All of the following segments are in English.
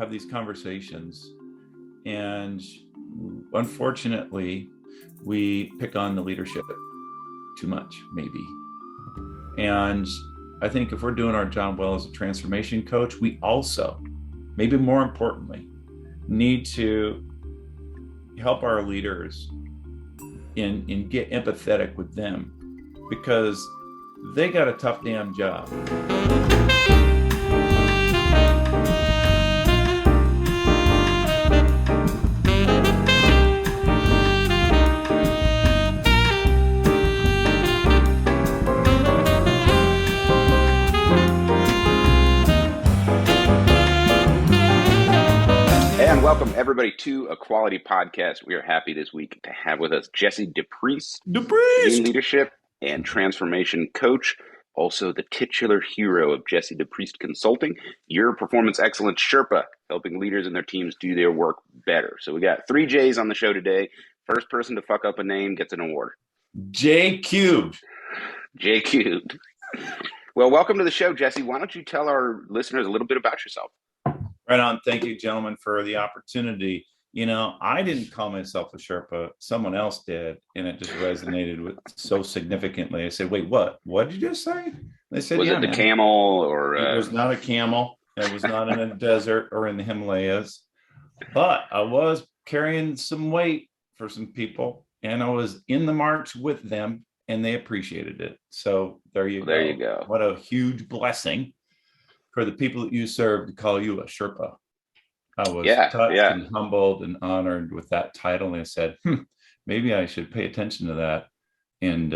have these conversations, and unfortunately, we pick on the leadership too much, maybe. And I think if we're doing our job well as a transformation coach, we also, maybe more importantly, need to help our leaders in get empathetic with them, because they got a tough damn job. And welcome everybody to a quality podcast. We are happy this week to have with us Jesse DePriest, team leadership and transformation coach, also the titular hero of Jesse DePriest Consulting, your performance excellence Sherpa, helping leaders and their teams do their work better. So we got 3 J's on the show today. First person to fuck up a name gets an award. J cubed. J cubed. Well, welcome to the show, Jesse. Why don't you tell our listeners a little bit about yourself? Right on. Thank you, gentlemen, for the opportunity. You know, I didn't call myself a Sherpa. Someone else did, and it just resonated with so significantly. I said, wait, what? What did you just say? They said, was it the camel or? It was not a camel. It was not in a desert or in the Himalayas. But I was carrying some weight for some people, and I was in the march with them, and they appreciated it. So there you go. There you go. What a huge blessing for the people that you serve to call you a Sherpa. I was touched and humbled and honored with that title. And I said, maybe I should pay attention to that and,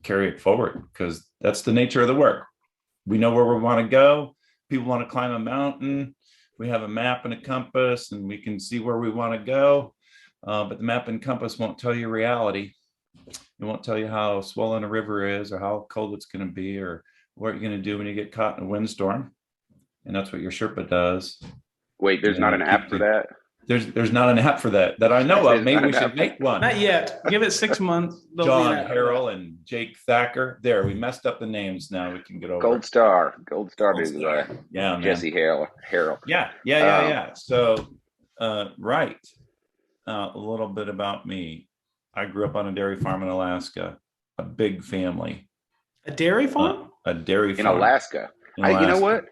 carry it forward, because that's the nature of the work. We know where we want to go. People want to climb a mountain. We have a map and a compass, and we can see where we want to go. But the map and compass won't tell you reality. It won't tell you how swollen a river is, or how cold it's going to be, or what you're going to do when you get caught in a windstorm. And that's what your Sherpa does. Wait, there's not an app for that? There's not an app for that I know of. Maybe we should make one. Not yet. Give it 6 months. John Harrell and Jake Thacker. There, we messed up the names. Now we can get over Gold Star. Yeah, Jesse Harrell. Yeah. So, right. A little bit about me. I grew up on a dairy farm in Alaska. A big family. A dairy farm? A dairy farm. In Alaska. You know what?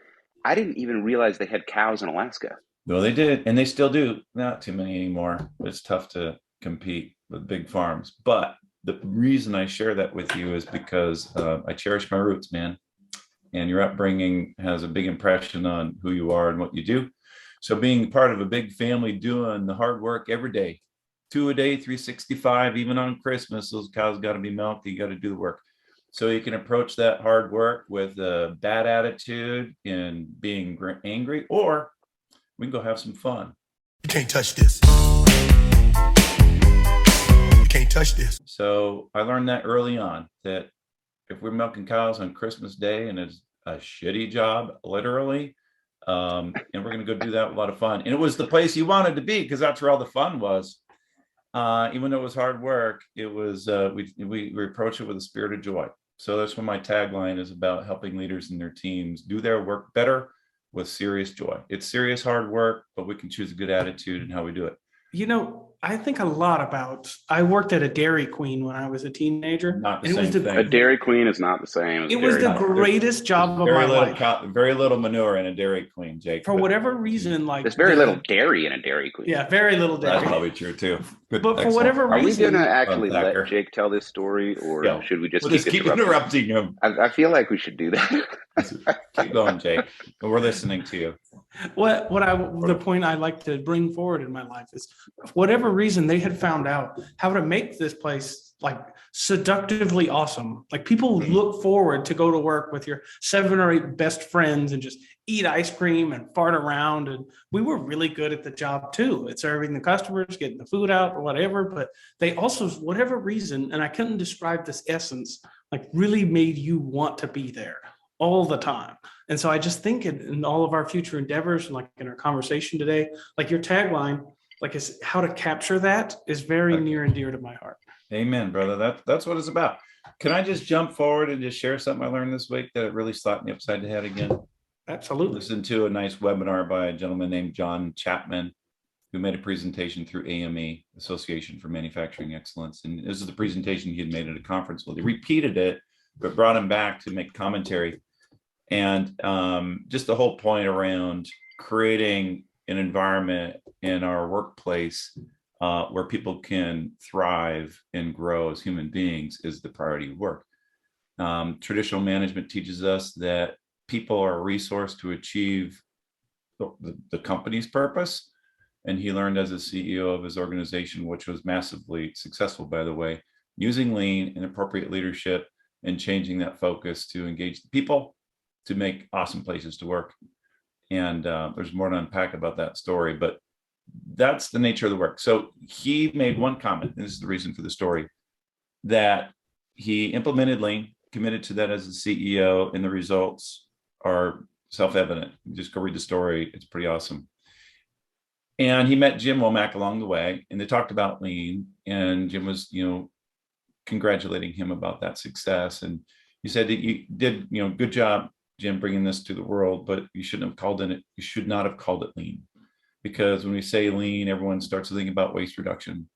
I didn't even realize they had cows in Alaska. No, they did. And they still do. Not too many anymore. It's tough to compete with big farms. But the reason I share that with you is because I cherish my roots, man. And your upbringing has a big impression on who you are and what you do. So being part of a big family doing the hard work every day, 2 a day, 365, even on Christmas, those cows got to be milked. You got to do the work. So you can approach that hard work with a bad attitude and being angry, or we can go have some fun. You can't touch this. You can't touch this. So I learned that early on, that if we're milking cows on Christmas Day and it's a shitty job, literally, and we're going to go do that with a lot of fun. And it was the place you wanted to be, because that's where all the fun was. Even though it was hard work, it was we approach it with a spirit of joy. So that's what my tagline is about: helping leaders and their teams do their work better with serious joy. It's serious hard work, but we can choose a good attitude in how we do it. You know, I think a lot about, I worked at a Dairy Queen when I was a teenager. Not the same thing. A Dairy Queen is not the same as it was the greatest job of my life. Very little manure in a Dairy Queen, Jake. For whatever reason, like there's very little dairy in a Dairy Queen. Yeah, very little dairy. That's probably true too. Good, but for whatever reason, are we going to actually let Jake tell this story, or should we just keep interrupting him? I feel like we should do that. Keep going, Jake. We're listening to you. The point I like to bring forward in my life is, for whatever reason, they had found out how to make this place like seductively awesome. Like people look forward to go to work with your 7 or 8 best friends and just eat ice cream and fart around. And we were really good at the job too, at serving the customers, getting the food out or whatever. But they also, for whatever reason, and I couldn't describe this essence, like really made you want to be there all the time. And so I just think in all of our future endeavors, and like in our conversation today, like your tagline, like is how to capture that is very near and dear to my heart. Amen, brother. That's what it's about. Can I just jump forward and just share something I learned this week that it really slapped me upside the head again? Absolutely. Listened to a nice webinar by a gentleman named John Chapman, who made a presentation through AME, Association for Manufacturing Excellence. And this is the presentation he had made at a conference. Well, they repeated it, but brought him back to make commentary. And just the whole point around creating an environment in our workplace where people can thrive and grow as human beings is the priority of work. Traditional management teaches us that people are a resource to achieve the company's purpose. And he learned as a CEO of his organization, which was massively successful, by the way, using lean and appropriate leadership and changing that focus to engage the people to make awesome places to work. And there's more to unpack about that story, but that's the nature of the work. So he made one comment, and this is the reason for the story, that he implemented lean, committed to that as a CEO, and the results are self-evident. Just go read the story. It's pretty awesome. And he met Jim Womack along the way, and they talked about lean, and Jim was, congratulating him about that success. And he said that you did, good job, Jim, bringing this to the world, but you shouldn't have called it, you should not have called it lean. Because when we say lean, everyone starts thinking about waste reduction.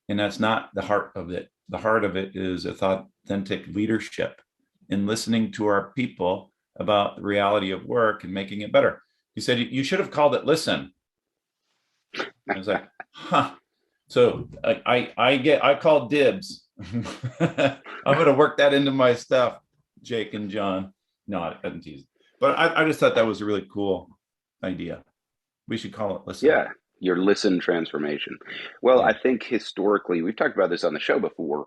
And that's not the heart of it. The heart of it is authentic leadership and listening to our people about the reality of work and making it better. He said, you should have called it listen. I was like, huh. So I called dibs. I'm going to work that into my stuff, Jake and John. No, I didn't tease. But I just thought that was a really cool idea. We should call it listen. Yeah, your listen transformation. Well, I think historically, we've talked about this on the show before,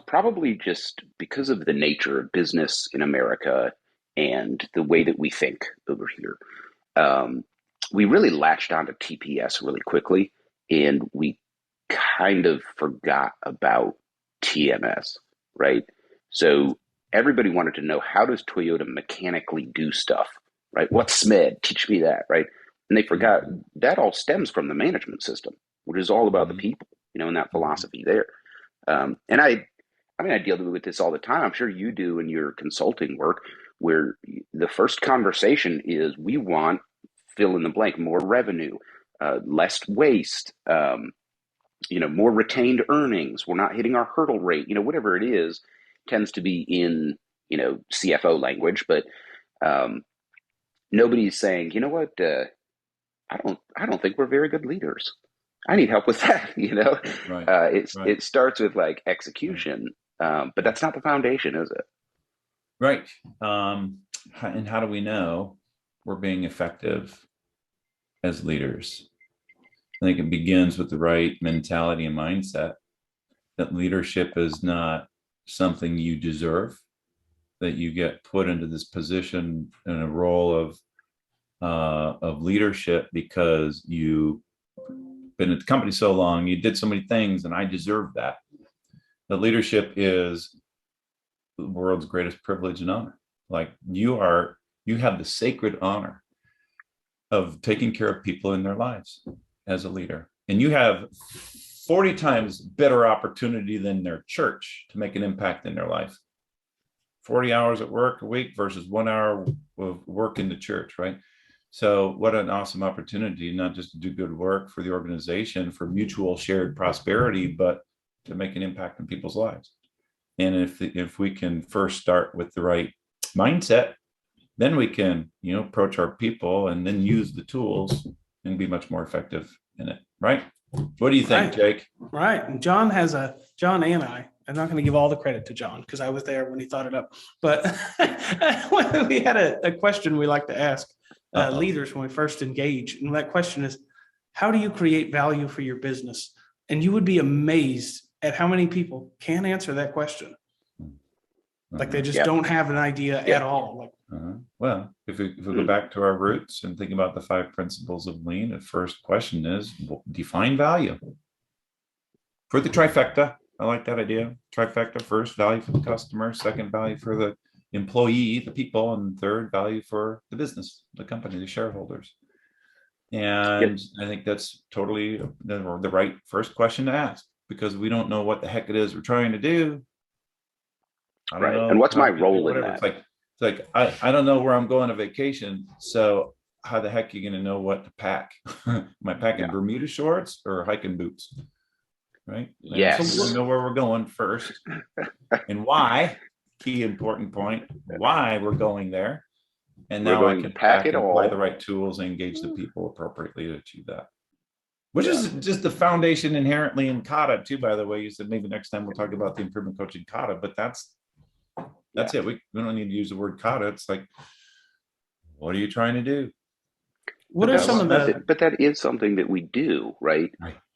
probably just because of the nature of business in America and the way that we think over here. We really latched onto TPS really quickly, and we kind of forgot about TMS, right? So everybody wanted to know, how does Toyota mechanically do stuff, right? What's SMED? Teach me that, right? And they forgot that all stems from the management system, which is all about the people, and that philosophy there. And I deal with this all the time. I'm sure you do in your consulting work, where the first conversation is, we want fill in the blank, more revenue, less waste, more retained earnings. We're not hitting our hurdle rate, whatever it is, tends to be in, CFO language, but nobody's saying, you know what, I don't think we're very good leaders. I need help with that, Right. It starts with like execution, but that's not the foundation, is it? Right. And how do we know we're being effective as leaders? I think it begins with the right mentality and mindset, that leadership is not something you deserve, that you get put into this position in a role of leadership because you've been at the company so long, you did so many things, and I deserve that. The leadership is the world's greatest privilege and honor. Like you have the sacred honor of taking care of people in their lives as a leader. And you have 40 times better opportunity than their church to make an impact in their life. 40 hours at work a week versus 1 hour of work in the church, right? So what an awesome opportunity, not just to do good work for the organization for mutual shared prosperity, but to make an impact in people's lives. And if we can first start with the right mindset, then we can, approach our people and then use the tools and be much more effective in it, right? What do you think, Jake? Right. And John and I'm not going to give all the credit to John because I was there when he thought it up, but we had a question we like to ask leaders when we first engage. And that question is, how do you create value for your business? And you would be amazed at how many people can't answer that question. Like they just don't have an idea at all. Well, if we go back to our roots and think about the 5 principles of lean, the first question is define value for the trifecta. I like that idea. Trifecta: first, value for the customer; second, value for the employee, the people; and third, value for the business, the company, the shareholders. And I think that's totally the right first question to ask, because we don't know what the heck it is we're trying to do. Right. And what's my role in that? It's like, It's like, I don't know where I'm going on vacation. So how the heck are you going to know what to pack? Am I packing Bermuda shorts or hiking boots? Right? Yes. So we know where we're going first and why. Key important point, why we're going there. And now I can pack and apply the right tools and engage the people appropriately to achieve that. Which is just the foundation inherently in kata too, by the way. You said maybe next time we'll talk about the improvement coaching kata, but that's it. We don't need to use the word kata. It's like, what are you trying to do? What are some of the? But that is something that we do, right?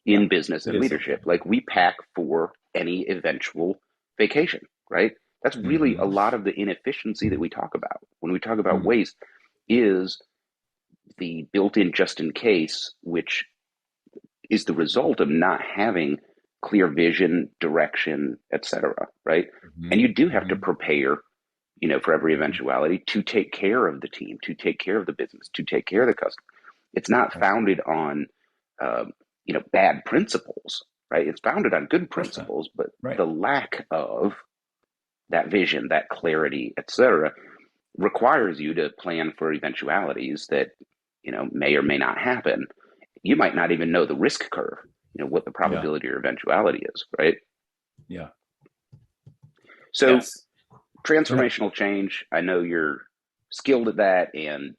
In business and leadership. Like we pack for any eventual vacation, right? That's really a lot of the inefficiency that we talk about. When we talk about waste is the built-in just in case, which is the result of not having clear vision, direction, etc. Right? And you do have to prepare, for every eventuality to take care of the team, to take care of the business, to take care of the customer. It's not founded on, bad principles, right? It's founded on good principles, but the lack of that vision, that clarity, etc., requires you to plan for eventualities that, may or may not happen. You might not even know the risk curve, what the probability or eventuality is, right? Yeah. So transformational change, I know you're skilled at that, and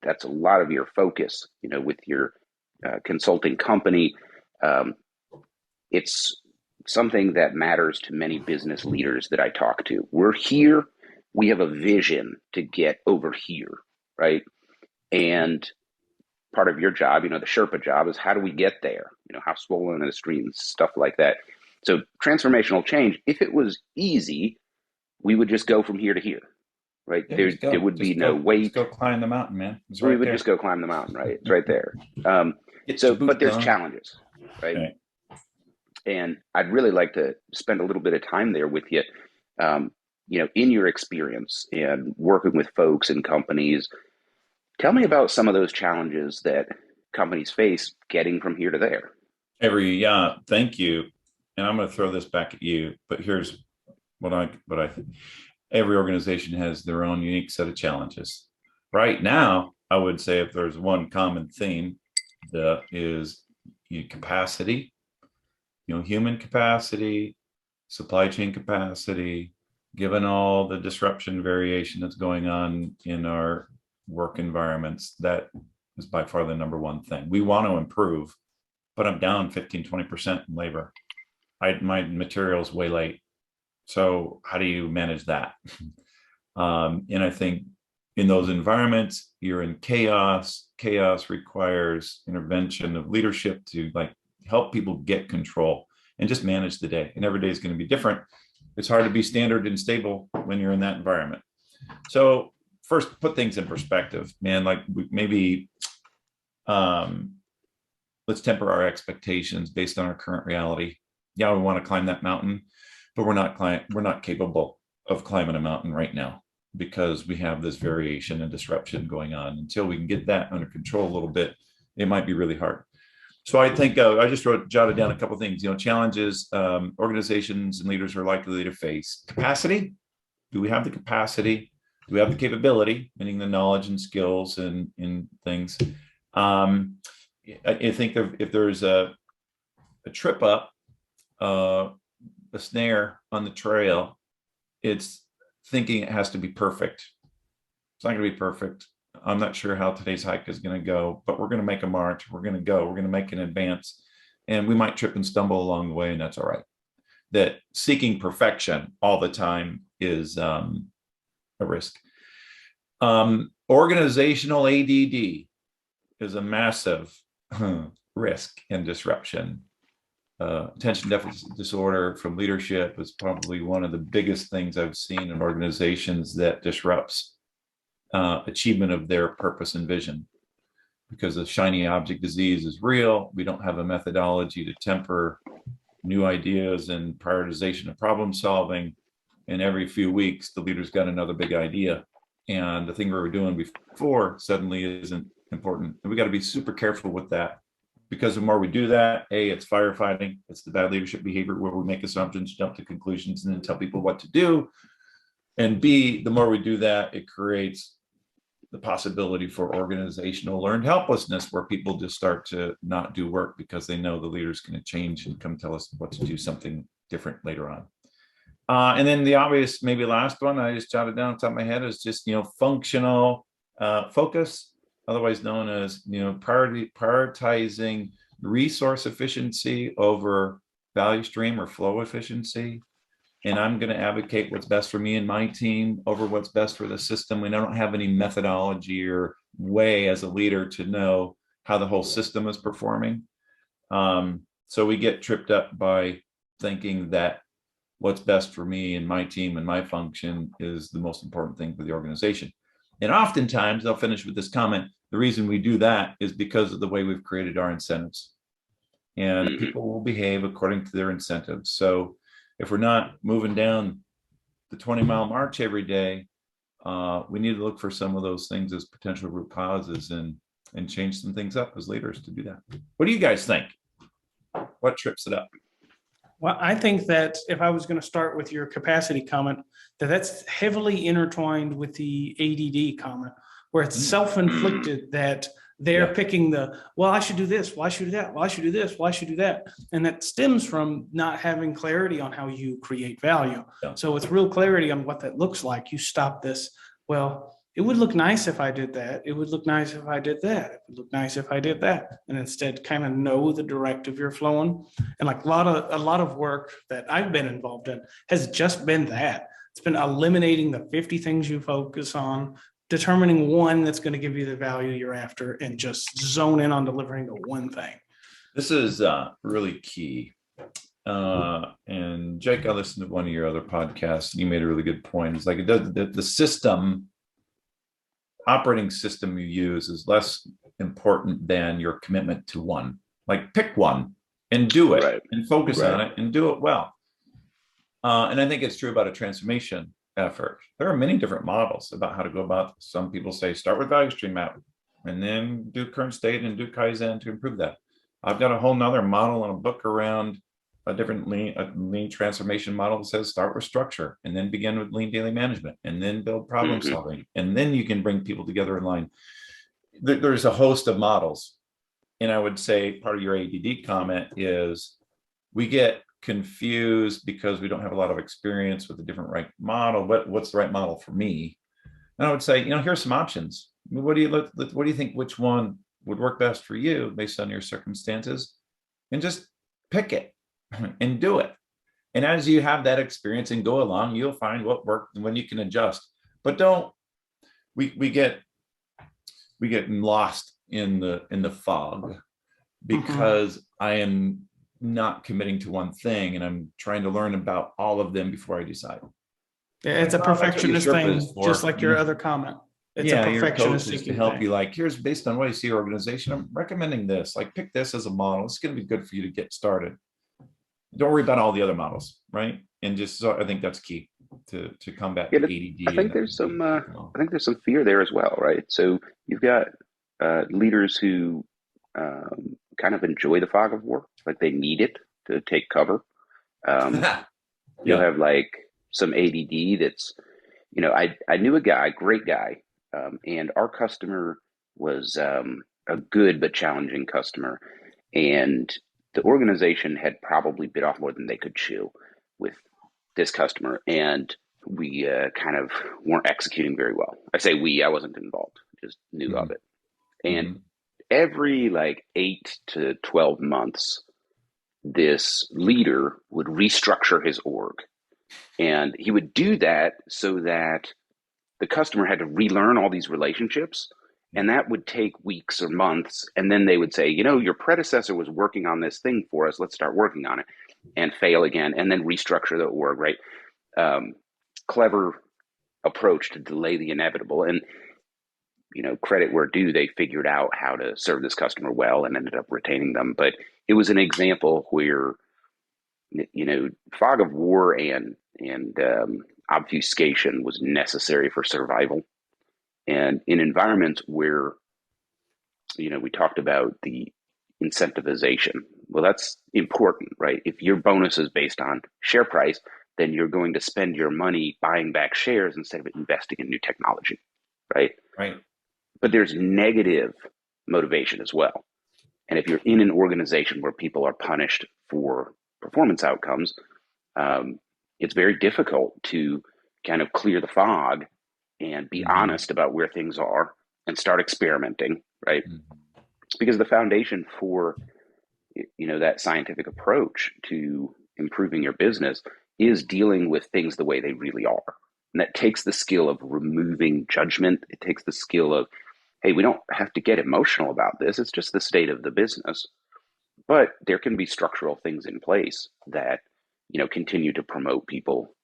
that's a lot of your focus, with your consulting company. It's something that matters to many business leaders that I talk to. We're here, we have a vision to get over here, right? And part of your job, the Sherpa job, is how do we get there? How swollen are the streams, stuff like that. So transformational change, if it was easy, we would just go from here to here, right? Yeah, there would be no weight. Just go climb the mountain, man. We would just go climb the mountain, right? It's right there. But there's challenges, right? Okay. And I'd really like to spend a little bit of time there with you, in your experience and working with folks and companies. Tell me about some of those challenges that companies face getting from here to there. Thank you. And I'm going to throw this back at you, but here's what I think. Every organization has their own unique set of challenges. Right now, I would say if there's one common theme, that is capacity, human capacity, supply chain capacity, given all the disruption variation that's going on in our work environments, that is by far the number one thing. We want to improve, but I'm down 15-20% in labor. My material's way late. So how do you manage that? And I think in those environments, you're in chaos. Chaos requires intervention of leadership to help people get control and just manage the day. And every day is going to be different. It's hard to be standard and stable when you're in that environment. So first, put things in perspective, man. Let's temper our expectations based on our current reality. Yeah, we want to climb that mountain, but we're not capable of climbing a mountain right now because we have this variation and disruption going on. Until we can get that under control a little bit, it might be really hard. So I think I just jotted down a couple of things. Challenges organizations and leaders are likely to face. Capacity. Do we have the capacity? Do we have the capability, meaning the knowledge and skills and things? I think if there's a trip up, a snare on the trail, it's thinking it has to be perfect. It's not going to be perfect. I'm not sure how today's hike is going to go, but we're going to make a march. We're going to go. We're going to make an advance, and we might trip and stumble along the way, and that's all right. That seeking perfection all the time is a risk. Organizational ADD is a massive risk and disruption. Attention deficit disorder from leadership is probably one of the biggest things I've seen in organizations that disrupts achievement of their purpose and vision, because the shiny object disease is real. We don't have a methodology to temper new ideas and prioritization of problem solving. And every few weeks, the leader's got another big idea. And the thing we were doing before suddenly isn't important. And we got to be super careful with that, because the more we do that, it's firefighting. It's the bad leadership behavior where we make assumptions, jump to conclusions, and then tell people what to do. And B, the more we do that, it creates the possibility for organizational learned helplessness, where people just start to not do work because they know the leader's going to change and come tell us what to do something different later on. And then the obvious, maybe last one, I just jotted down on top of my head, is just, functional focus, otherwise known as, prioritizing resource efficiency over value stream or flow efficiency. And I'm going to advocate what's best for me and my team over what's best for the system. We don't have any methodology or way as a leader to know how the whole system is performing. So we get tripped up by thinking that what's best for me and my team and my function is the most important thing for the organization. And oftentimes, I'll finish with this comment, the reason we do that is because of the way we've created our incentives. And people will behave according to their incentives. So if we're not moving down the 20-mile march every day, we need to look for some of those things as potential root causes and change some things up as leaders to do that. What do you guys think? What trips it up? Well, I think that if I was going to start with your capacity comment, that's heavily intertwined with the ADD comment, where it's self-inflicted that they're picking I should do this, well, I should do that, well, I should do this, well, I should do that. And that stems from not having clarity on how you create value. Yeah. So with real clarity on what that looks like, you stop this. Well, it would look nice if I did that. It would look nice if I did that. It would look nice if I did that. And instead kind of know the directive you're flowing. And like a lot of work that I've been involved in has just been that. It's been eliminating the 50 things you focus on, determining one that's going to give you the value you're after, and just zone in on delivering the one thing. This is really key. And Jake, I listened to one of your other podcasts, and you made a really good point. It's like the operating system you use is less important than your commitment to one. Like, pick one and do it, and focus on it and do it well. And I think it's true about a transformation effort. There are many different models about how to go about this. Some people say start with value stream map and then do current state and do Kaizen to improve that. I've got a whole nother model in a book around a different lean transformation model that says start with structure and then begin with lean daily management and then build problem solving. And then you can bring people together in line. There's a host of models. And I would say part of your ADD comment is we get confused because we don't have a lot of experience with the different right model. What's the right model for me? And I would say, here's some options. What do you think, which one would work best for you based on your circumstances? And just pick it and do it. And as you have that experience and go along, you'll find what worked and when you can adjust. But we get lost in the fog because I am not committing to one thing and I'm trying to learn about all of them before I decide. Yeah, it's a perfectionist thing, just like your other comment. It's a perfectionist to help you, like, here's based on what you see your organization, I'm recommending this, like pick this as a model. It's going to be good for you to get started. Don't worry about all the other models, right? And just so I think that's key to combat ADD. I think there's some fear there as well, right? So you've got leaders who kind of enjoy the fog of war, like they need it to take cover. You'll have like some ADD that's, I knew a guy, great guy, and our customer was a good but challenging customer, and the organization had probably bit off more than they could chew with this customer, and we kind of weren't executing very well. I say we, I wasn't involved, just knew of it. And every like 8 to 12 months, this leader would restructure his org. And he would do that so that the customer had to relearn all these relationships. And that would take weeks or months. And then they would say, your predecessor was working on this thing for us. Let's start working on it, and fail again, and then restructure the org, right? Clever approach to delay the inevitable. And, credit where due, they figured out how to serve this customer well and ended up retaining them. But it was an example where, fog of war and obfuscation was necessary for survival. And in environments where, we talked about the incentivization, well, that's important, right? If your bonus is based on share price, then you're going to spend your money buying back shares instead of investing in new technology, right? Right. But there's negative motivation as well. And if you're in an organization where people are punished for performance outcomes, it's very difficult to kind of clear the fog and be honest about where things are and start experimenting, right? Because the foundation for that scientific approach to improving your business is dealing with things the way they really are. And that takes the skill of removing judgment. It takes the skill of, hey, we don't have to get emotional about this. It's just the state of the business. But there can be structural things in place that, continue to promote people,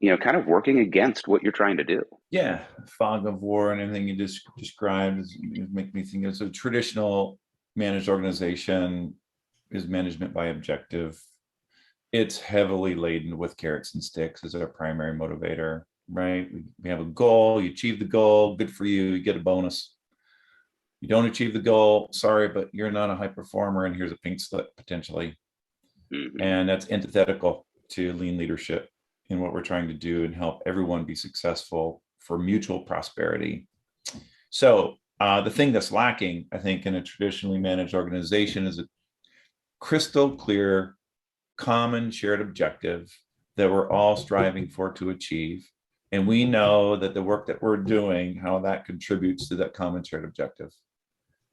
kind of working against what you're trying to do. Yeah. Fog of war and everything you just described make me think of a traditional managed organization is management by objective. It's heavily laden with carrots and sticks as our primary motivator, right? We have a goal, you achieve the goal, good for you, you get a bonus. You don't achieve the goal, sorry, but you're not a high performer and here's a pink slip potentially. And that's antithetical to lean leadership in what we're trying to do and help everyone be successful for mutual prosperity. So the thing that's lacking, I think, in a traditionally managed organization is a crystal clear, common shared objective that we're all striving for to achieve. And we know that the work that we're doing, how that contributes to that common shared objective.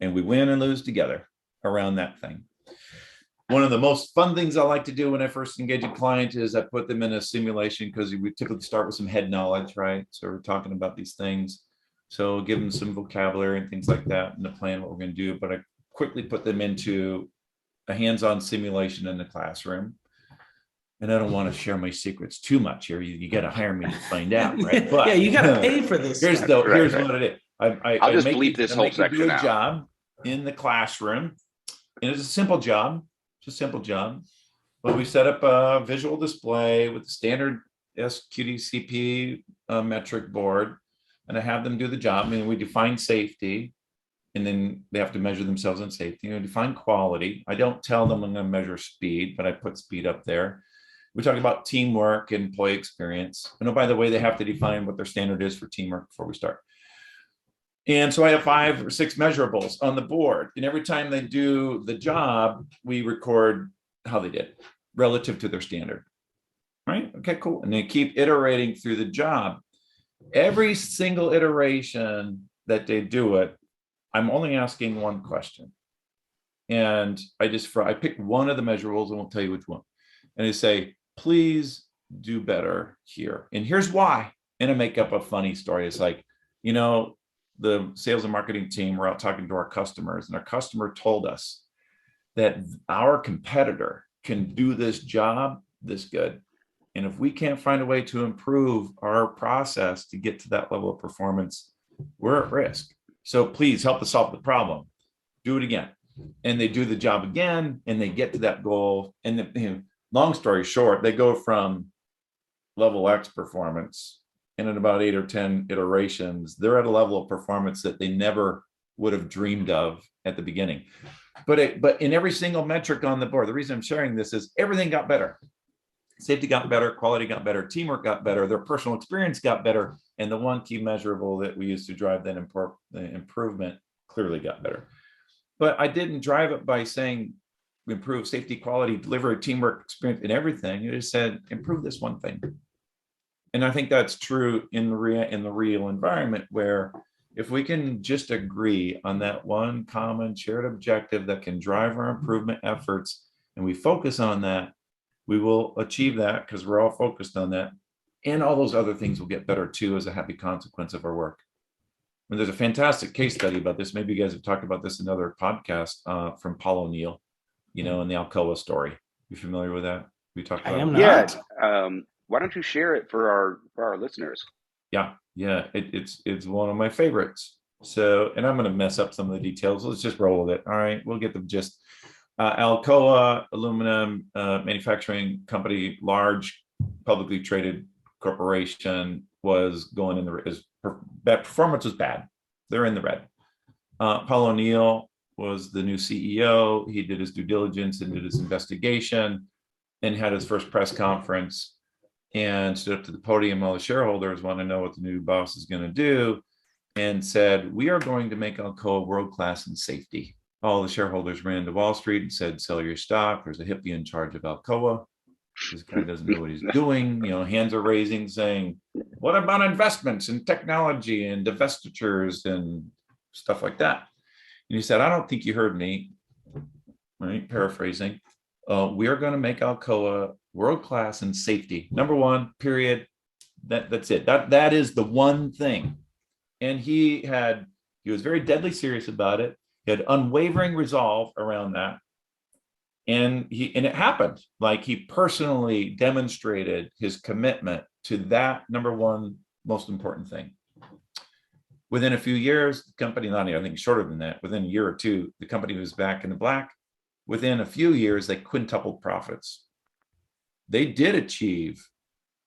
And we win and lose together around that thing. One of the most fun things I like to do when I first engage a client is I put them in a simulation because we typically start with some head knowledge, right? So we're talking about these things. So give them some vocabulary and things like that and the plan what we're going to do. But I quickly put them into a hands-on simulation in the classroom. And I don't want to share my secrets too much here. You got to hire me to find out, right? But yeah, you got to pay for this. Here's what it is. I'll just bleep this whole section out. Job in the classroom, and it's a simple job. It's a simple job, but we set up a visual display with the standard SQDCP metric board, and I have them do the job. I mean, we define safety, and then they have to measure themselves on safety. Define quality. I don't tell them I'm going to measure speed, but I put speed up there. We talk about teamwork and employee experience. And oh, by the way, they have to define what their standard is for teamwork before we start. And so I have 5 or 6 measurables on the board. And every time they do the job, we record how they did relative to their standard. Right? Okay, cool. And they keep iterating through the job. Every single iteration that they do it, I'm only asking one question. And I pick one of the measurables, I won't tell you which one. And I say, please do better here. And here's why. And I make up a funny story. It's like, the sales and marketing team were out talking to our customers, and our customer told us that our competitor can do this job this good. And if we can't find a way to improve our process to get to that level of performance, we're at risk. So please help us solve the problem. Do it again. And they do the job again, and they get to that goal. And long story short, they go from level X performance, and in about 8 or 10 iterations, they're at a level of performance that they never would have dreamed of at the beginning. But in every single metric on the board, the reason I'm sharing this is everything got better. Safety got better, quality got better, teamwork got better, their personal experience got better, and the one key measurable that we used to drive that improvement clearly got better. But I didn't drive it by saying improve safety, quality, delivery, teamwork, experience, and everything. I just said improve this one thing. And I think that's true in the real environment, where if we can just agree on that one common shared objective that can drive our improvement efforts, and we focus on that, we will achieve that because we're all focused on that. And all those other things will get better too as a happy consequence of our work. And there's a fantastic case study about this. Maybe you guys have talked about this in another podcast from Paul O'Neill, in the Alcoa story. You familiar with that? We talked about I am not. Yeah. Why don't you share it for our listeners? Yeah. It's one of my favorites. So, and I'm going to mess up some of the details. Let's just roll with it. All right, we'll get the gist. Alcoa aluminum manufacturing company, large publicly traded corporation, was going in the performance was bad. They're in the red. Paul O'Neill was the new CEO. He did his due diligence and did his investigation and had his first press conference. and stood up to the podium. All the shareholders want to know what the new boss is going to do, and said, "We are going to make Alcoa world-class in safety." All the shareholders ran to Wall Street and said, "Sell your stock. There's a hippie in charge of Alcoa. This guy doesn't know what he's doing." Hands are raising, saying, "What about investments in technology and divestitures and stuff like that?" And he said, "I don't think you heard me," right? Paraphrasing. "We are going to make Alcoa world-class in safety. Number one, period. That's it. That is the one thing." And he was very deadly serious about it. He had unwavering resolve around that. And it happened. Like, he personally demonstrated his commitment to that number one most important thing. Within a few years, the company, I think shorter than that, within a year or two, the company was back in the black. Within a few years, they quintupled profits. They did achieve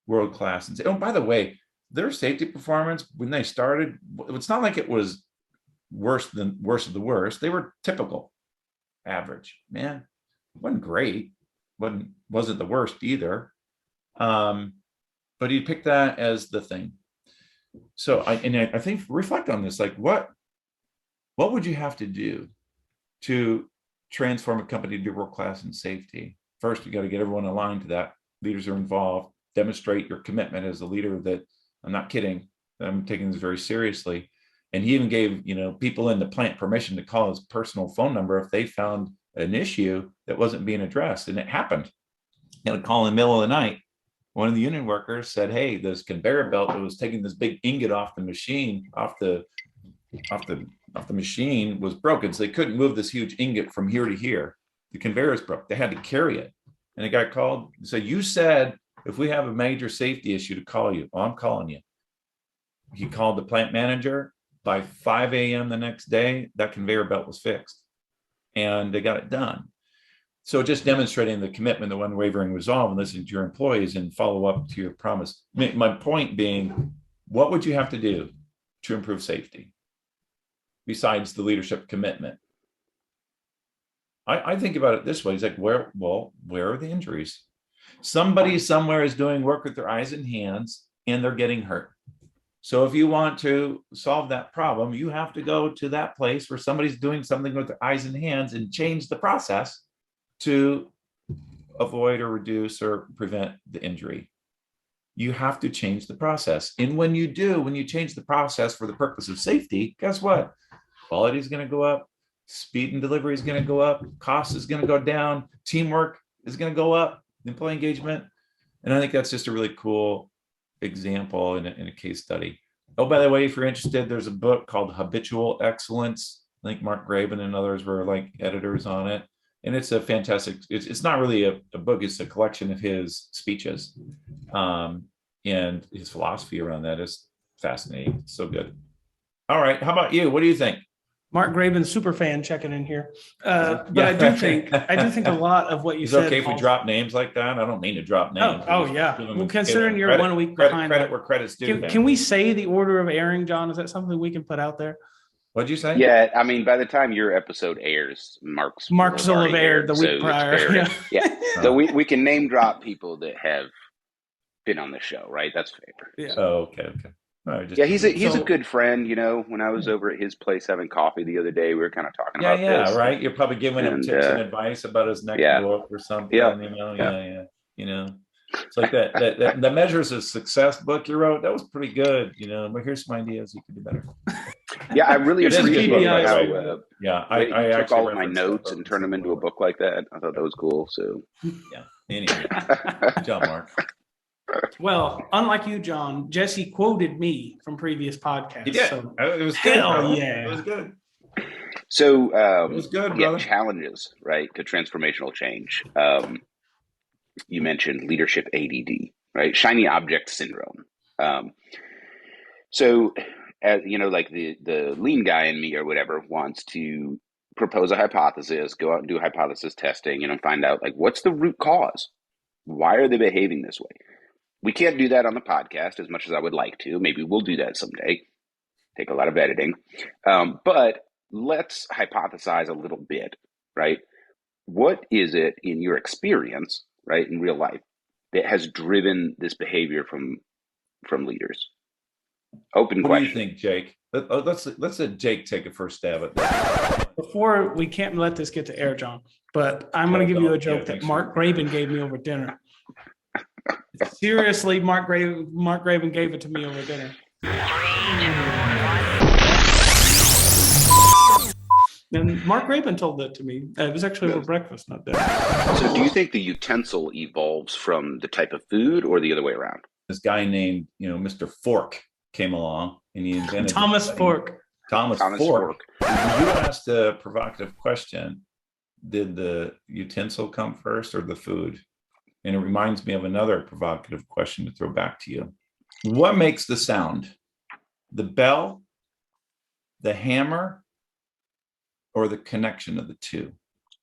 world-class. And oh, by the way, their safety performance when they started, it's not like it was worse of the worst. They were typical, average. Man, it wasn't great, wasn't the worst either. But he picked that as the thing. So I think, reflect on this, like what would you have to do to transform a company to be world-class in safety? First, you got to get everyone aligned to that. Leaders are involved. Demonstrate your commitment as a leader that I'm not kidding. I'm taking this very seriously. And he even gave, people in the plant permission to call his personal phone number if they found an issue that wasn't being addressed. And it happened. He had a call in the middle of the night. One of the union workers said, "Hey, this conveyor belt that was taking this big ingot off the machine, off the machine was broken. So they couldn't move this huge ingot from here to here. The conveyor is broke. They had to carry it." And the guy called and said, "You said if we have a major safety issue to call you." "Oh, I'm calling you." He called the plant manager. By 5 a.m. the next day, that conveyor belt was fixed and they got it done. So just demonstrating the commitment, the unwavering resolve, and listening to your employees and follow up to your promise. My point being, what would you have to do to improve safety besides the leadership commitment? I think about it this way. It's like, where are the injuries? Somebody somewhere is doing work with their eyes and hands and they're getting hurt. So if you want to solve that problem, you have to go to that place where somebody's doing something with their eyes and hands and change the process to avoid or reduce or prevent the injury. You have to change the process. And when you change the process for the purpose of safety, guess what? Quality is going to go up, speed and delivery is going to go up, cost is going to go down, teamwork is going to go up, employee engagement. And I think that's just a really cool example in a case study. Oh, by the way, if you're interested, there's a book called Habitual Excellence. I think Mark Graban and others were like editors on it. And it's a fantastic, it's not really a book, it's a collection of his speeches. And his philosophy around that is fascinating. It's so good. All right. How about you? What do you think? Mark Graban, super fan, checking in here. But yeah. I do think a lot of what you said. Is it okay if we drop names like that? I don't mean to drop names. Oh yeah. Well, considering you're 1 week behind. Credit where credit's due. Can we say the order of airing, John? Is that something we can put out there? What'd you say? Yeah, I mean, by the time your episode airs, Mark's will have aired the week prior. Yeah. So we can name drop people that have been on the show, right? That's fair. Yeah. Oh, okay. Yeah, he's a good friend. When I was over at his place having coffee the other day, we were kind of talking about this. Yeah, right. You're probably giving him tips and advice about his next book or something. Yeah. It's like that the Measures of Success book you wrote. That was pretty good. But here's some ideas you could do better. Yeah, I really appreciate how. I took all of my notes and turned them into a book like that. I thought that was cool. So yeah. Anyway, good job, Mark. Well, unlike you, John, Jesse quoted me from previous podcasts. He did. So it was good. Yeah. It was good. So it was good, brother. Challenges, right, to transformational change. You mentioned leadership ADD, right? Shiny object syndrome. So, as like the lean guy in me or whatever wants to propose a hypothesis, go out and do hypothesis testing, find out like what's the root cause. Why are they behaving this way? We can't do that on the podcast as much as I would like to. Maybe we'll do that someday. Take a lot of editing. But let's hypothesize a little bit, right? What is it in your experience, right, in real life, that has driven this behavior from leaders? Open What question. do you think, Jake? Let's let Jake take a first stab at this. Before, we can't let this get to air, John, but I'm going to give you a joke that Mark Graban gave me over dinner. Seriously, Mark Graban gave it to me over dinner. And Mark Graban told that to me. It was actually over breakfast, not dinner. So do you think the utensil evolves from the type of food or the other way around? This guy named, Mr. Fork came along and he invented Thomas Fork. Thomas Fork. You asked a provocative question. Did the utensil come first or the food? And it reminds me of another provocative question to throw back to you. What makes the sound? The bell, the hammer, or the connection of the two?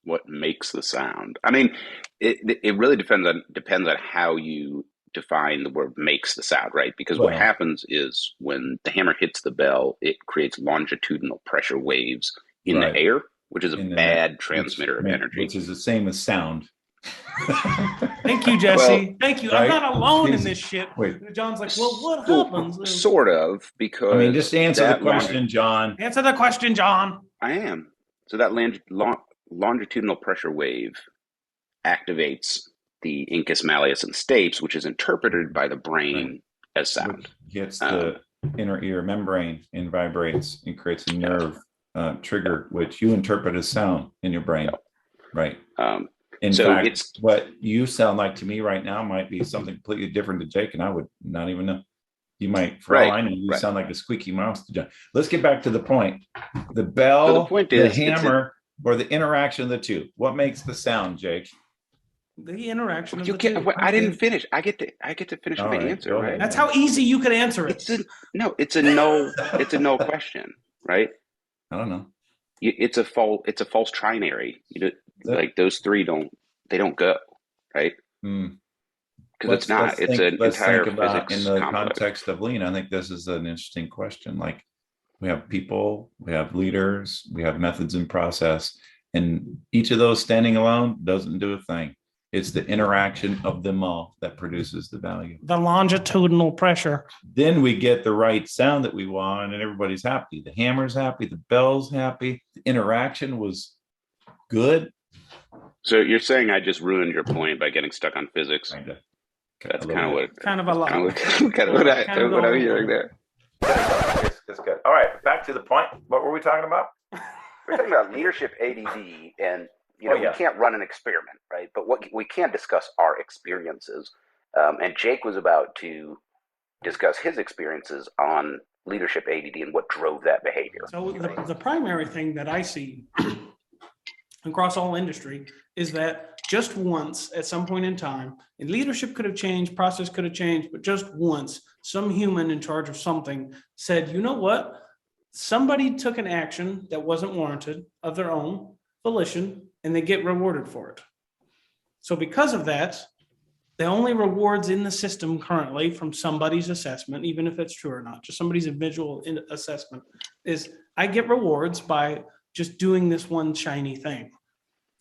What makes the sound? I mean, it really depends on how you define the word makes the sound, right? Because what happens is when the hammer hits the bell, it creates longitudinal pressure waves in the air, which is a bad transmitter of energy. Which is the same as sound. Thank you, Jesse. Thank you. Right? I'm not alone in this shit. Wait. John's like, well, what happens? Sort of, because just answer the question, John. Answer the question, John. I am. So that longitudinal pressure wave activates the incus malleus and stapes, which is interpreted by the brain as sound. Which hits the inner ear membrane and vibrates and creates a nerve trigger, which you interpret as sound in your brain. Right. In fact, what you sound like to me right now might be something completely different to Jake, and I would not even know. You might, for all I know, you sound like a squeaky mouse to John. Let's get back to the point. The bell, the hammer, or the interaction of the two. What makes the sound, Jake? The interaction of the two. I didn't finish. I get to finish my answer, right? That's how easy you could answer it. It's a no question, right? I don't know. It's a false trinary. Like those three don't go, right? Because it's not. It's an entire physics in the complex. Context of lean. I think this is an interesting question. Like, we have people, we have leaders, we have methods and process, and each of those standing alone doesn't do a thing. It's the interaction of them all that produces the value. The longitudinal pressure. Then we get the right sound that we want, and everybody's happy. The hammer's happy, the bell's happy. The interaction was good. So you're saying I just ruined your point by getting stuck on physics? That's kind of what. Kind of a lot. Kind of what I'm hearing there. That's good. All right, back to the point. What were we talking about? We're talking about leadership ADD, and we can't run an experiment, right? But what we can discuss our experiences. And Jake was about to discuss his experiences on leadership ADD and what drove that behavior. So the primary thing that I see across all industry is that just once at some point in time, and leadership could have changed, process could have changed, but just once, some human in charge of something said, you know what? Somebody took an action that wasn't warranted of their own volition, and they get rewarded for it. So because of that, the only rewards in the system currently from somebody's assessment, even if it's true or not, just somebody's individual assessment, is I get rewards by just doing this one shiny thing.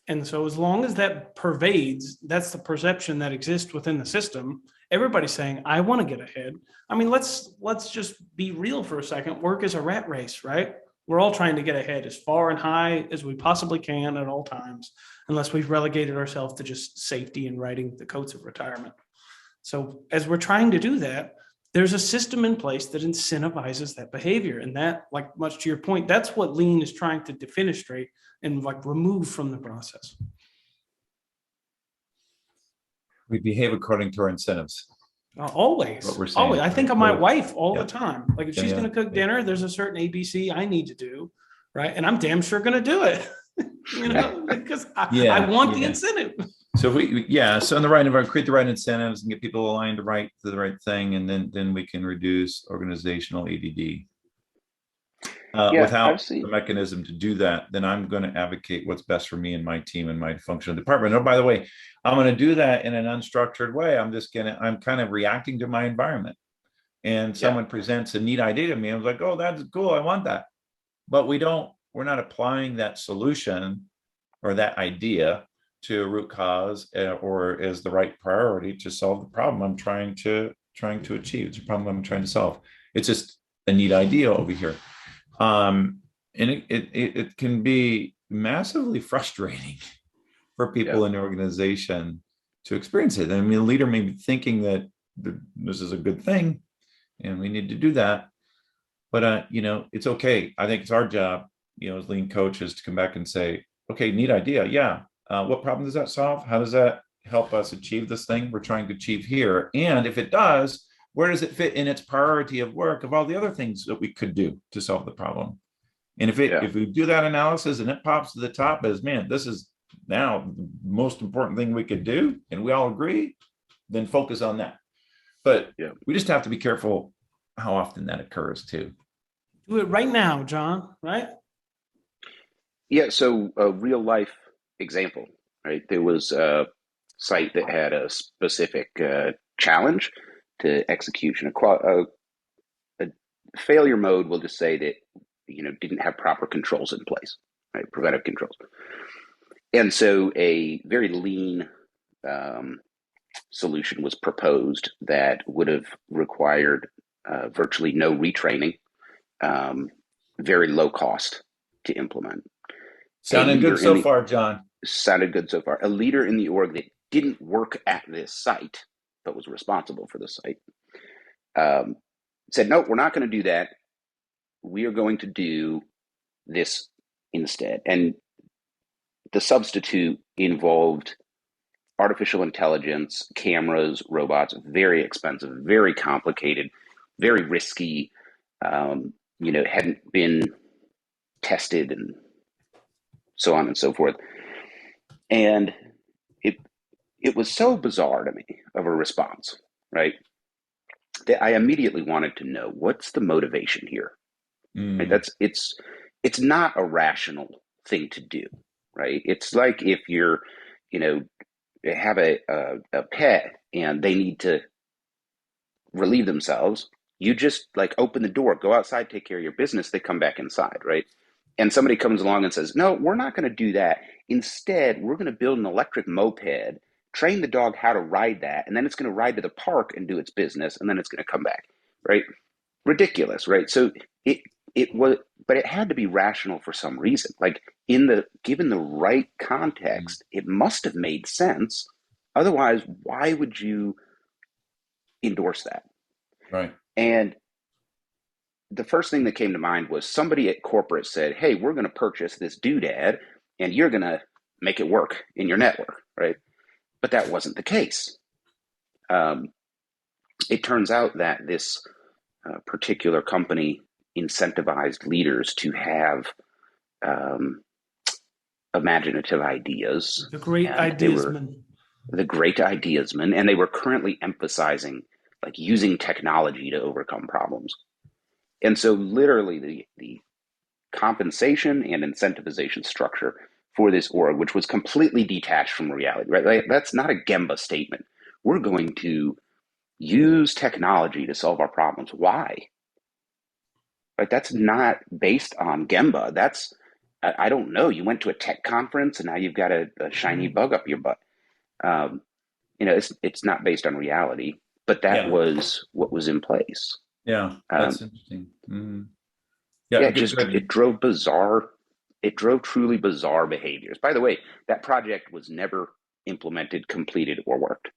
And so as long as that pervades, that's the perception that exists within the system. Everybody's saying, I want to get ahead. I mean, let's just be real for a second. Work is a rat race, right? We're all trying to get ahead as far and high as we possibly can at all times, unless we've relegated ourselves to just safety and writing the codes of retirement. So as we're trying to do that, there's a system in place that incentivizes that behavior. And that, like, much to your point, that's what lean is trying to defenestrate and like remove from the process. We behave according to our incentives. Always. What we're saying. Always. I think of my wife all the time. Like, if she's going to cook dinner, there's a certain ABC I need to do, right? And I'm damn sure going to do it, because I want the incentive. So so in the right environment, create the right incentives and get people aligned to the right thing, and then we can reduce organizational ADD. Without the mechanism to do that, then I'm going to advocate what's best for me and my team and my functional department. Oh, by the way, I'm going to do that in an unstructured way. I'm kind of reacting to my environment. And someone presents a neat idea to me. I was like, oh, that's cool. I want that. But we're not applying that solution or that idea to a root cause or is the right priority to solve the problem I'm trying to achieve. It's a problem I'm trying to solve. It's just a neat idea over here. And it can be massively frustrating for people in the organization to experience it. I mean, a leader may be thinking that this is a good thing and we need to do that. But, it's okay. I think it's our job, as lean coaches to come back and say, okay, neat idea. Yeah. What problem does that solve? How does that help us achieve this thing we're trying to achieve here? And if it does, where does it fit in its priority of work of all the other things that we could do to solve the problem? And if we do that analysis and it pops to the top as, man, this is now the most important thing we could do, and we all agree, then focus on that. But we just have to be careful how often that occurs too. Do it right now, John, right? Yeah, so a real life example, right? There was a site that had a specific challenge to execution. A failure mode will just say that, didn't have proper controls in place, right? Preventive controls. And so a very lean solution was proposed that would have required virtually no retraining, very low cost to implement. Sounding good so far, John. Sounded good so far. A leader in the org that didn't work at this site, but was responsible for the site, said, no, we're not going to do that. We are going to do this instead. And the substitute involved artificial intelligence, cameras, robots, very expensive, very complicated, very risky, hadn't been tested and so on and so forth. And it was so bizarre to me of a response, right, that I immediately wanted to know, what's the motivation here? Right? It's not a rational thing to do, right? It's like if you're, have a pet and they need to relieve themselves, you just open the door, go outside, take care of your business, they come back inside, right? And somebody comes along and says, no, we're not going to do that. Instead, we're going to build an electric moped, train the dog how to ride that, and then it's going to ride to the park and do its business, and then it's going to come back, right? Ridiculous, right? So it was, but it had to be rational for some reason. Given the right context, it must have made sense. Otherwise, why would you endorse that? Right. And the first thing that came to mind was somebody at corporate said, hey, we're going to purchase this doodad and you're going to make it work in your network, right? But that wasn't the case. It turns out that this particular company incentivized leaders to have imaginative ideas. The great ideasmen. The great ideasmen, and they were currently emphasizing using technology to overcome problems. And so literally the compensation and incentivization structure for this org, which was completely detached from reality, right? That's not a Gemba statement. We're going to use technology to solve our problems. Why? Right? That's not based on Gemba. That's, I don't know. You went to a tech conference and now you've got a shiny bug up your butt. It's not based on reality, but that was what was in place. Yeah, that's interesting. Mm-hmm. It drove truly bizarre behaviors. By the way, that project was never implemented, completed, or worked.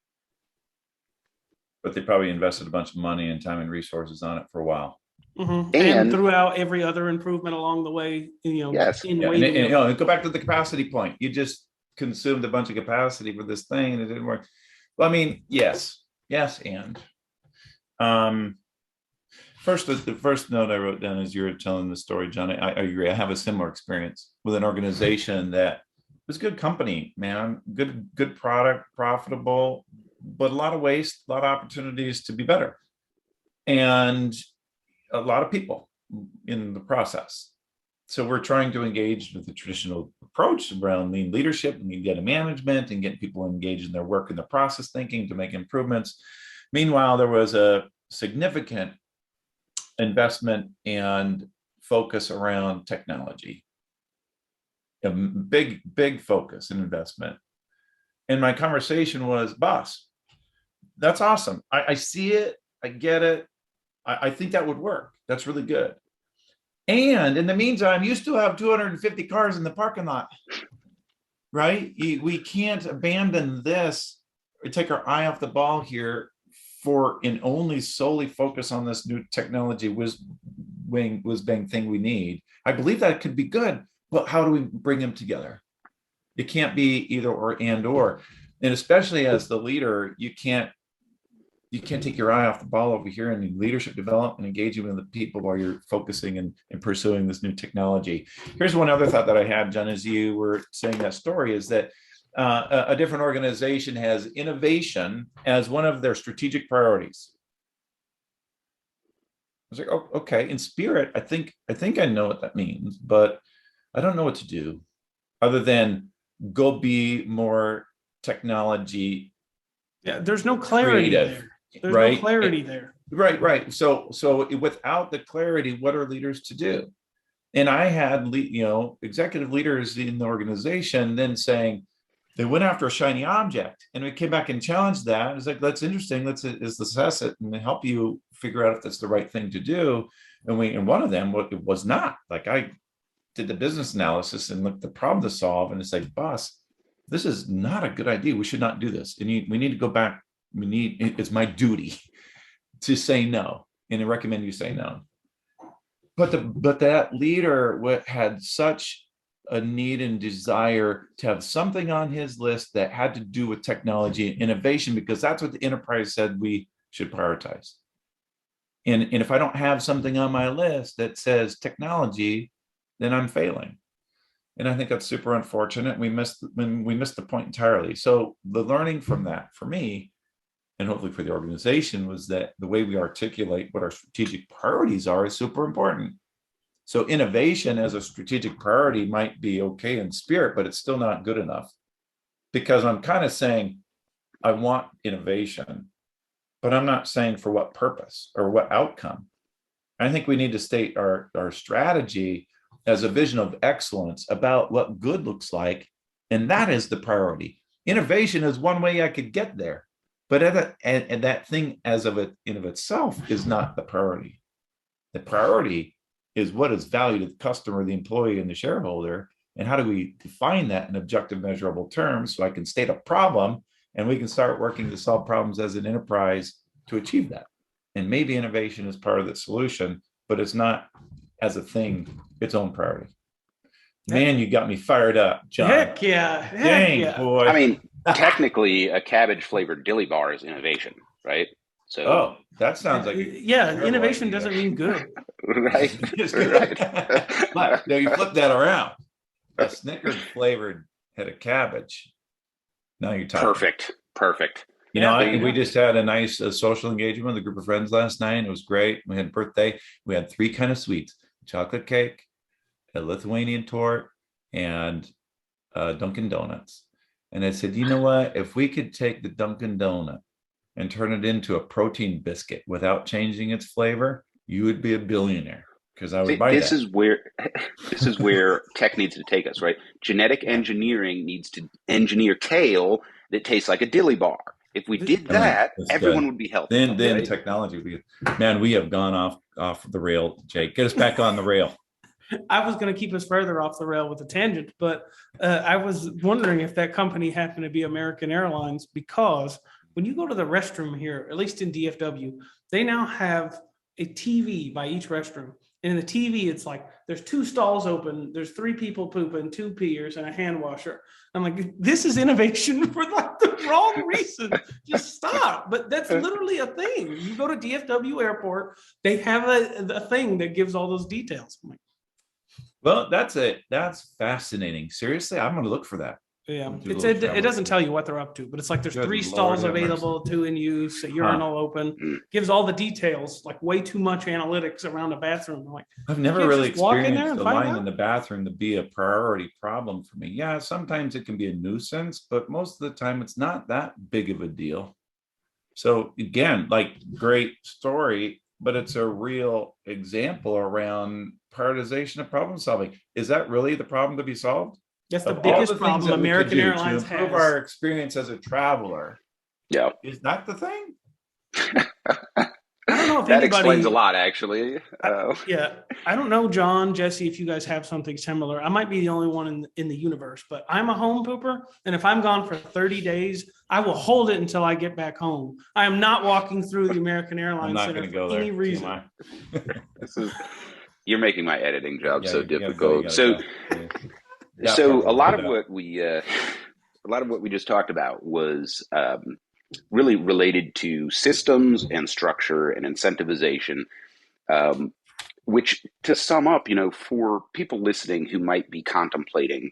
But they probably invested a bunch of money and time and resources on it for a while. Mm-hmm. And throughout every other improvement along the way, yes. Go back to the capacity point. You just consumed a bunch of capacity for this thing and it didn't work. Well, I mean, yes, and the first note I wrote down as you were telling the story, John, I agree. I have a similar experience with an organization that was good company, man, good product, profitable, but a lot of waste, a lot of opportunities to be better, and a lot of people in the process. So we're trying to engage with the traditional approach around lean leadership and data management and getting people engaged in their work and their process thinking to make improvements. Meanwhile, there was a significant investment and focus around technology, a big focus and investment. And my conversation was, boss, that's awesome. I see it. I get it. I think that would work. That's really good. And in the meantime, you still have 250 cars in the parking lot, right? We can't abandon this or take our eye off the ball here and only solely focus on this new technology whiz bang thing we need. I believe that could be good, but how do we bring them together? It can't be either or. And especially as the leader, you can't take your eye off the ball over here in leadership development and engaging with the people while you're focusing and pursuing this new technology. Here's one other thought that I had, John, as you were saying that story, is that a different organization has innovation as one of their strategic priorities. I was like, oh, okay. In spirit, I think I know what that means, but I don't know what to do other than go be more technology. Yeah, there's no clarity there. There's right? No clarity there. Right. So without the clarity, what are leaders to do? And I had, executive leaders in the organization then saying they went after a shiny object, and we came back and challenged that. It's like, that's interesting. Let's assess it and help you figure out if that's the right thing to do. And one of them, it was not. Like, I did the business analysis and looked at the problem to solve, and it's like, boss, this is not a good idea. We should not do this. And we need to go back. It's my duty to say no, and I recommend you say no. But that leader had such a need and desire to have something on his list that had to do with technology and innovation, because that's what the enterprise said we should prioritize. And if I don't have something on my list that says technology, then I'm failing. And I think that's super unfortunate. We missed the point entirely. So the learning from that for me, and hopefully for the organization, was that the way we articulate what our strategic priorities are is super important. So innovation as a strategic priority might be okay in spirit, but it's still not good enough, because I'm kind of saying I want innovation, but I'm not saying for what purpose or what outcome. I think we need to state our strategy as a vision of excellence about what good looks like, and that is the priority. Innovation is one way I could get there, but and that thing as of it in of itself is not the priority. The priority is what is value to the customer, the employee, and the shareholder, and how do we define that in objective, measurable terms so I can state a problem and we can start working to solve problems as an enterprise to achieve that. And maybe innovation is part of the solution, but it's not as a thing its own priority. Man, you got me fired up, John. Heck yeah. Dang, yeah. boy. I mean, technically, a cabbage flavored dilly bar is innovation, right? So, that sounds like innovation doesn't mean good. Right. But now you flip that around. A Snickers flavored head of cabbage. Now you're talking. Perfect. We just had a nice social engagement with a group of friends last night. It was great. We had a birthday. We had 3 kind of sweets: chocolate cake, a Lithuanian tort, and Dunkin' Donuts. And I said, you know what? If we could take the Dunkin' Donut and turn it into a protein biscuit without changing its flavor, you would be a billionaire, because I would buy that. This is where tech needs to take us, right? Genetic engineering needs to engineer kale that tastes like a dilly bar. If we did that, everyone would be healthy. Then right? Technology would be good. Man, we have gone off the rail, Jake. Get us back on the rail. I was going to keep us further off the rail with a tangent, but I was wondering if that company happened to be American Airlines, because when you go to the restroom here, at least in DFW, they now have a TV by each restroom. And in the TV, it's like there's 2 stalls open, there's 3 people pooping, 2 peers, and a hand washer. I'm like, this is innovation for like the wrong reason. Just stop. But that's literally a thing. You go to DFW Airport, they have a thing that gives all those details. I'm like, well, that's fascinating. Seriously, I'm going to look for that. Yeah, it doesn't tell you what they're up to, but it's like there's 3 stalls available, 2 in use, a urinal open, gives all the details, like way too much analytics around a bathroom. I'm like, I've never really experienced the line in the bathroom to be a priority problem for me. Yeah, sometimes it can be a nuisance, but most of the time it's not that big of a deal. So again, like, great story, but it's a real example around prioritization of problem solving. Is that really the problem to be solved? That's the biggest problem American Airlines to improve our experience as a traveler. Yeah. Is that the thing? I don't know if that explains a lot, actually. I don't know, John, Jesse, if you guys have something similar. I might be the only one in the universe, but I'm a home pooper. And if I'm gone for 30 days, I will hold it until I get back home. I am not walking through the American Airlines Center for any reason. You're making my editing job so difficult. So a lot of what we just talked about was really related to systems and structure and incentivization, which, to sum up, for people listening who might be contemplating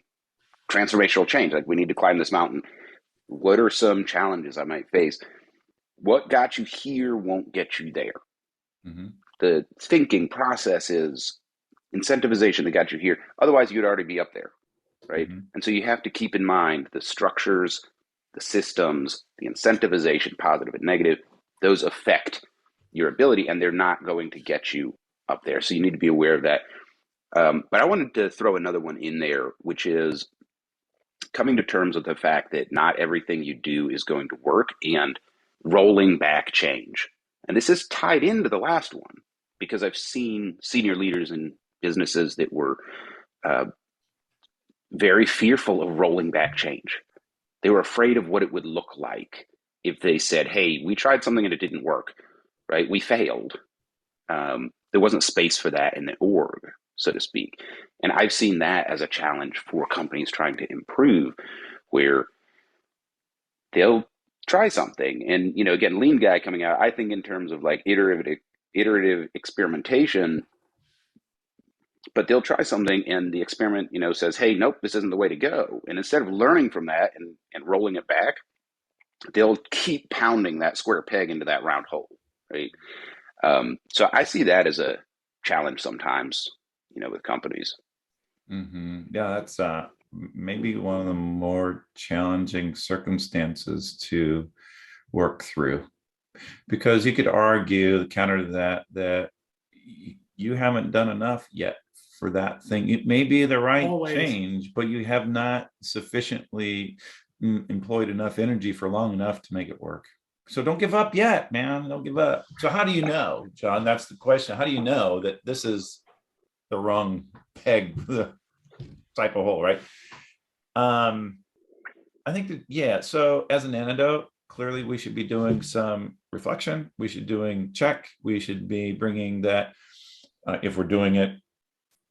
transformational change, like we need to climb this mountain, what are some challenges I might face? What got you here won't get you there. Mm-hmm. The thinking process is incentivization that got you here. Otherwise, you'd already be up there, right? Mm-hmm. And so you have to keep in mind the structures, the systems, the incentivization, positive and negative, those affect your ability, and they're not going to get you up there. So you need to be aware of that. But I wanted to throw another one in there, which is coming to terms with the fact that not everything you do is going to work and rolling back change. And this is tied into the last one, because I've seen senior leaders in businesses that were very fearful of rolling back change. They were afraid of what it would look like if they said, hey, we tried something and it didn't work, right? We failed. There wasn't space for that in the org, so to speak. And I've seen that as a challenge for companies trying to improve, where they'll try something. And, again, lean guy coming out, I think in terms of like iterative experimentation, but they'll try something and the experiment, says, hey, nope, this isn't the way to go. And instead of learning from that and rolling it back, they'll keep pounding that square peg into that round hole, right? So I see that as a challenge sometimes, with companies. Mm-hmm. Yeah, that's maybe one of the more challenging circumstances to work through, because you could argue the counter to that you haven't done enough yet for that thing. It may be the right change, but you have not sufficiently employed enough energy for long enough to make it work. So don't give up yet, man. Don't give up. So how do you know, John? That's the question. How do you know that this is the wrong peg, the type of hole, right? I think that, yeah. So as an antidote, clearly we should be doing some reflection. We should doing check. We should be bringing that, if we're doing it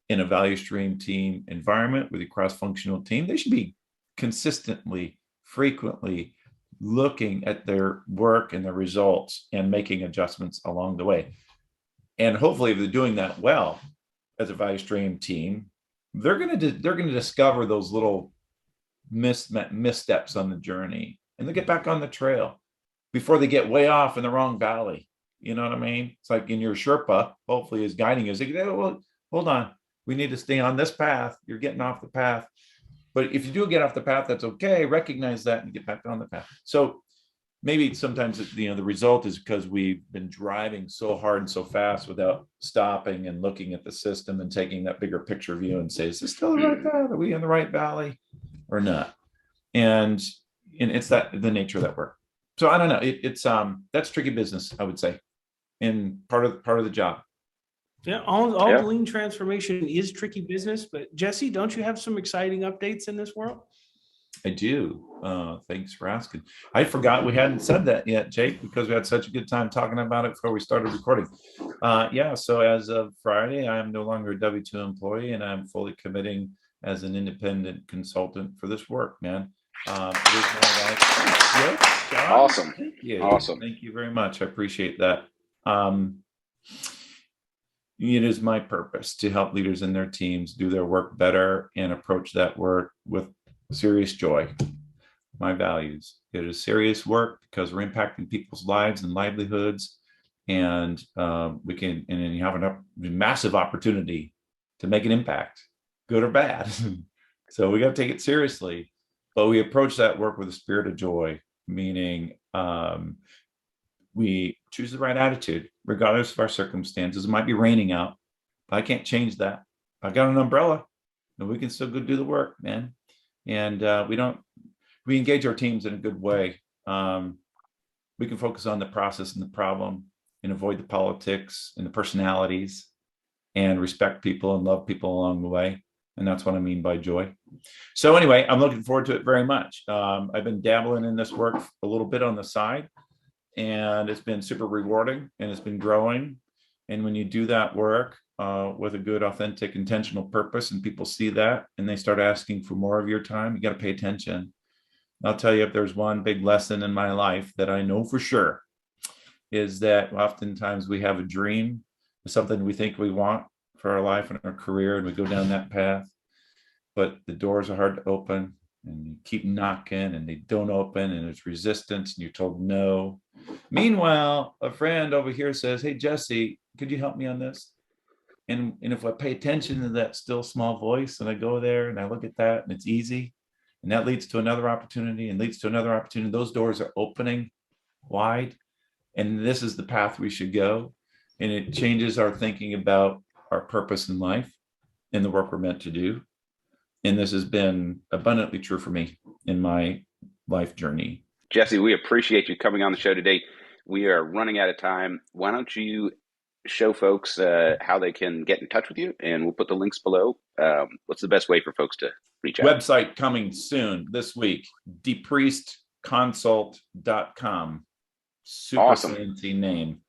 in a value stream team environment with a cross-functional team, they should be consistently, frequently looking at their work and their results and making adjustments along the way. And hopefully if they're doing that well as a value stream team, they're going to discover those little missteps on the journey, and they get back on the trail before they get way off in the wrong valley. You know what I mean? It's like in your Sherpa, hopefully is guiding us. Like, oh, well, hold on, we need to stay on this path. You're getting off the path. But if you do get off the path, that's okay. Recognize that and get back on the path. So maybe sometimes the result is because we've been driving so hard and so fast without stopping and looking at the system and taking that bigger picture view and say, is this still the right path? Are we in the right valley or not? And it's the nature of that work. So I don't know. It's that's tricky business, I would say, and part of the job. Yeah, all lean transformation is tricky business. But Jesse, don't you have some exciting updates in this world? I do. Thanks for asking. I forgot we hadn't said that yet, Jake, because we had such a good time talking about it before we started recording. So as of Friday, I am no longer a W-2 employee, and I'm fully committing as an independent consultant for this work, man. It is my life. Awesome. Thank you. Awesome. Thank you very much. I appreciate that. It is my purpose to help leaders in their teams do their work better and approach that work with serious joy. My values. It is serious work because we're impacting people's lives and livelihoods, and you have a massive opportunity to make an impact, good or bad. So we got to take it seriously, but we approach that work with a spirit of joy, meaning we choose the right attitude, regardless of our circumstances. It might be raining out, but I can't change that. I got an umbrella, and we can still go do the work, man. And we engage our teams in a good way. We can focus on the process and the problem and avoid the politics and the personalities and respect people and love people along the way. And that's what I mean by joy. So anyway, I'm looking forward to it very much. I've been dabbling in this work a little bit on the side, and it's been super rewarding and it's been growing. And when you do that work with a good, authentic, intentional purpose, and people see that and they start asking for more of your time, you got to pay attention. I'll tell you, if there's one big lesson in my life that I know for sure, is that oftentimes we have a dream, something we think we want for our life and our career, and we go down that path, but the doors are hard to open, and you keep knocking and they don't open, and there's resistance and you're told no. Meanwhile, a friend over here says, hey, Jesse, could you help me on this? And if I pay attention to that still small voice and I go there and I look at that and it's easy, and that leads to another opportunity and leads to another opportunity, those doors are opening wide. And this is the path we should go. And it changes our thinking about our purpose in life and the work we're meant to do. And this has been abundantly true for me in my life journey. Jesse, we appreciate you coming on the show today. We are running out of time. Why don't you show folks how they can get in touch with you? And we'll put the links below. What's the best way for folks to reach out? Website coming soon this week, DePriestConsult.com. Super awesome. fancy name,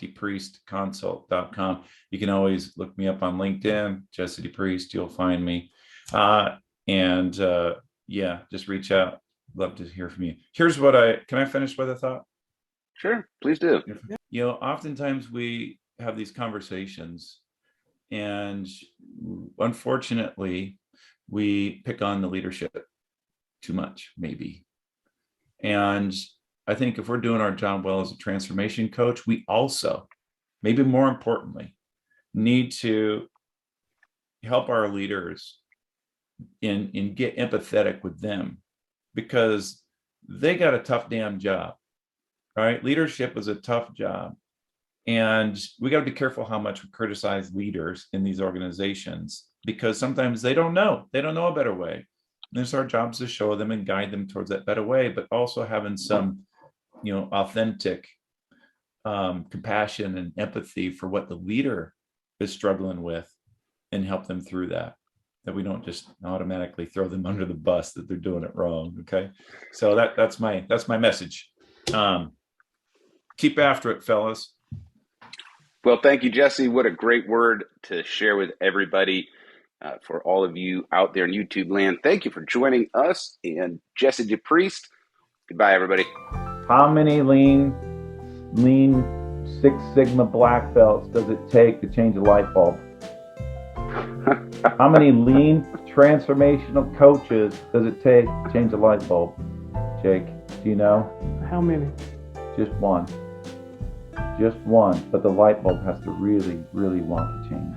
DePriestConsult.com. You can always look me up on LinkedIn, Jesse DePriest. You'll find me. Yeah, just reach out. Love to hear from you. Here's what can I finish with a thought? Sure, please do. You know, oftentimes we have these conversations, and unfortunately, we pick on the leadership too much, maybe. And I think if we're doing our job well as a transformation coach, we also, maybe more importantly, need to help our leaders and get empathetic with them, because they got a tough damn job, right? Leadership is a tough job. And we got to be careful how much we criticize leaders in these organizations, because sometimes they don't know a better way. And it's our jobs to show them and guide them towards that better way, but also having some, authentic compassion and empathy for what the leader is struggling with, and help them through that we don't just automatically throw them under the bus that they're doing it wrong. Okay. So that's my message. Keep after it, fellas. Well, thank you, Jesse. What a great word to share with everybody. For all of you out there in YouTube land, thank you for joining us. And Jesse DePriest, goodbye, everybody. How many lean Six Sigma black belts does it take to change a light bulb? How many lean transformational coaches does it take to change a light bulb? Jake, do you know? How many? Just one. Just one. But the light bulb has to really, really want to change.